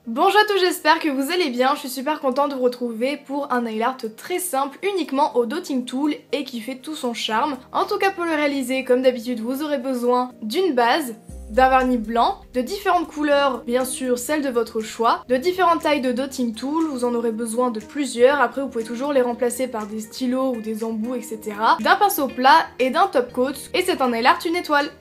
Bonjour à tous, j'espère que vous allez bien, je suis super contente de vous retrouver pour un nail art très simple uniquement au dotting tool et qui fait tout son charme. En tout cas pour le réaliser, comme d'habitude, vous aurez besoin d'une base, d'un vernis blanc, de différentes couleurs, bien sûr celles de votre choix, de différentes tailles de dotting tool, vous en aurez besoin de plusieurs, après vous pouvez toujours les remplacer par des stylos ou des embouts etc. D'un pinceau plat et d'un top coat, et c'est un nail art une étoile.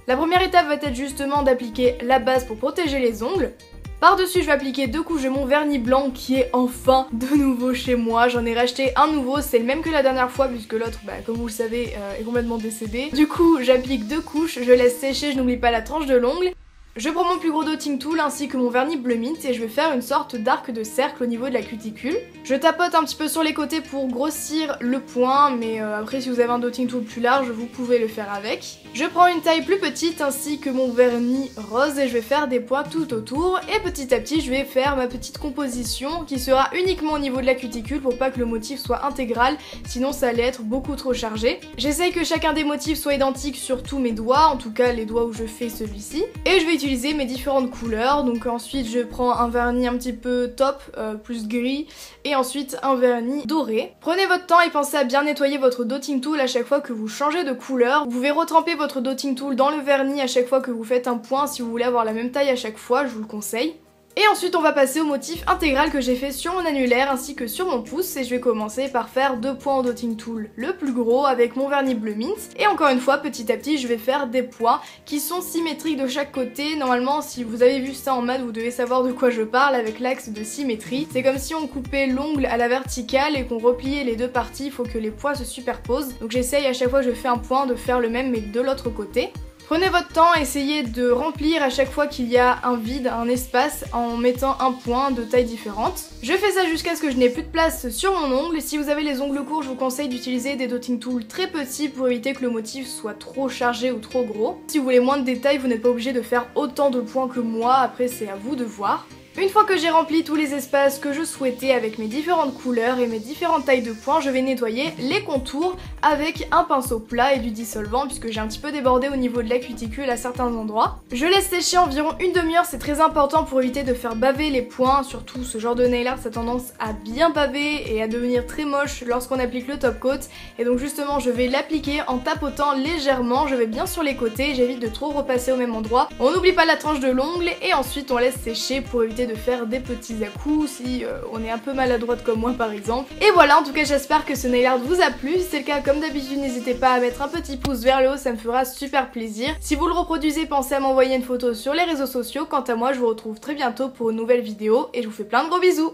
La première étape va être justement d'appliquer la base pour protéger les ongles. Par-dessus, je vais appliquer 2 couches de mon vernis blanc qui est enfin de nouveau chez moi. J'en ai racheté un nouveau, c'est le même que la dernière fois puisque l'autre, comme vous le savez, est complètement décédé. Du coup, j'applique 2 couches, je laisse sécher, je n'oublie pas la tranche de l'ongle. Je prends mon plus gros dotting tool ainsi que mon vernis bleu mint et je vais faire une sorte d'arc de cercle au niveau de la cuticule. Je tapote un petit peu sur les côtés pour grossir le point, mais après si vous avez un dotting tool plus large, vous pouvez le faire avec. Je prends une taille plus petite ainsi que mon vernis rose et je vais faire des points tout autour. Et petit à petit, je vais faire ma petite composition qui sera uniquement au niveau de la cuticule pour pas que le motif soit intégral, sinon ça allait être beaucoup trop chargé. J'essaye que chacun des motifs soit identique sur tous mes doigts, en tout cas les doigts où je fais celui-ci. Et je vais utiliser mes différentes couleurs, donc ensuite je prends un vernis un petit peu top, plus gris, et ensuite un vernis doré. Prenez votre temps et pensez à bien nettoyer votre dotting tool à chaque fois que vous changez de couleur. Vous pouvez retremper votre dotting tool dans le vernis à chaque fois que vous faites un point si vous voulez avoir la même taille à chaque fois, je vous le conseille. Et ensuite on va passer au motif intégral que j'ai fait sur mon annulaire ainsi que sur mon pouce et je vais commencer par faire 2 points au dotting tool le plus gros avec mon vernis bleu mint et encore une fois petit à petit je vais faire des points qui sont symétriques de chaque côté. Normalement si vous avez vu ça en maths vous devez savoir de quoi je parle avec l'axe de symétrie. C'est comme si on coupait l'ongle à la verticale et qu'on repliait les deux parties, il faut que les points se superposent. Donc j'essaye à chaque fois que je fais un point de faire le même mais de l'autre côté. Prenez votre temps, essayez de remplir à chaque fois qu'il y a un vide, un espace, en mettant un point de taille différente. Je fais ça jusqu'à ce que je n'ai plus de place sur mon ongle. Si vous avez les ongles courts, je vous conseille d'utiliser des dotting tools très petits pour éviter que le motif soit trop chargé ou trop gros. Si vous voulez moins de détails, vous n'êtes pas obligé de faire autant de points que moi, après c'est à vous de voir. Une fois que j'ai rempli tous les espaces que je souhaitais avec mes différentes couleurs et mes différentes tailles de points, je vais nettoyer les contours avec un pinceau plat et du dissolvant puisque j'ai un petit peu débordé au niveau de la cuticule à certains endroits. Je laisse sécher environ une demi-heure, c'est très important pour éviter de faire baver les points, surtout ce genre de nail art, ça a tendance à bien baver et à devenir très moche lorsqu'on applique le top coat. Et donc justement je vais l'appliquer en tapotant légèrement, je vais bien sur les côtés, j'évite de trop repasser au même endroit. On n'oublie pas la tranche de l'ongle et ensuite on laisse sécher pour éviter de faire des petits à-coups si on est un peu maladroite comme moi par exemple. Et voilà, en tout cas j'espère que ce nail art vous a plu. Si c'est le cas, comme d'habitude n'hésitez pas à mettre un petit pouce vers le haut, ça me fera super plaisir. Si vous le reproduisez, pensez à m'envoyer une photo sur les réseaux sociaux. Quant à moi, je vous retrouve très bientôt pour une nouvelle vidéo et je vous fais plein de gros bisous.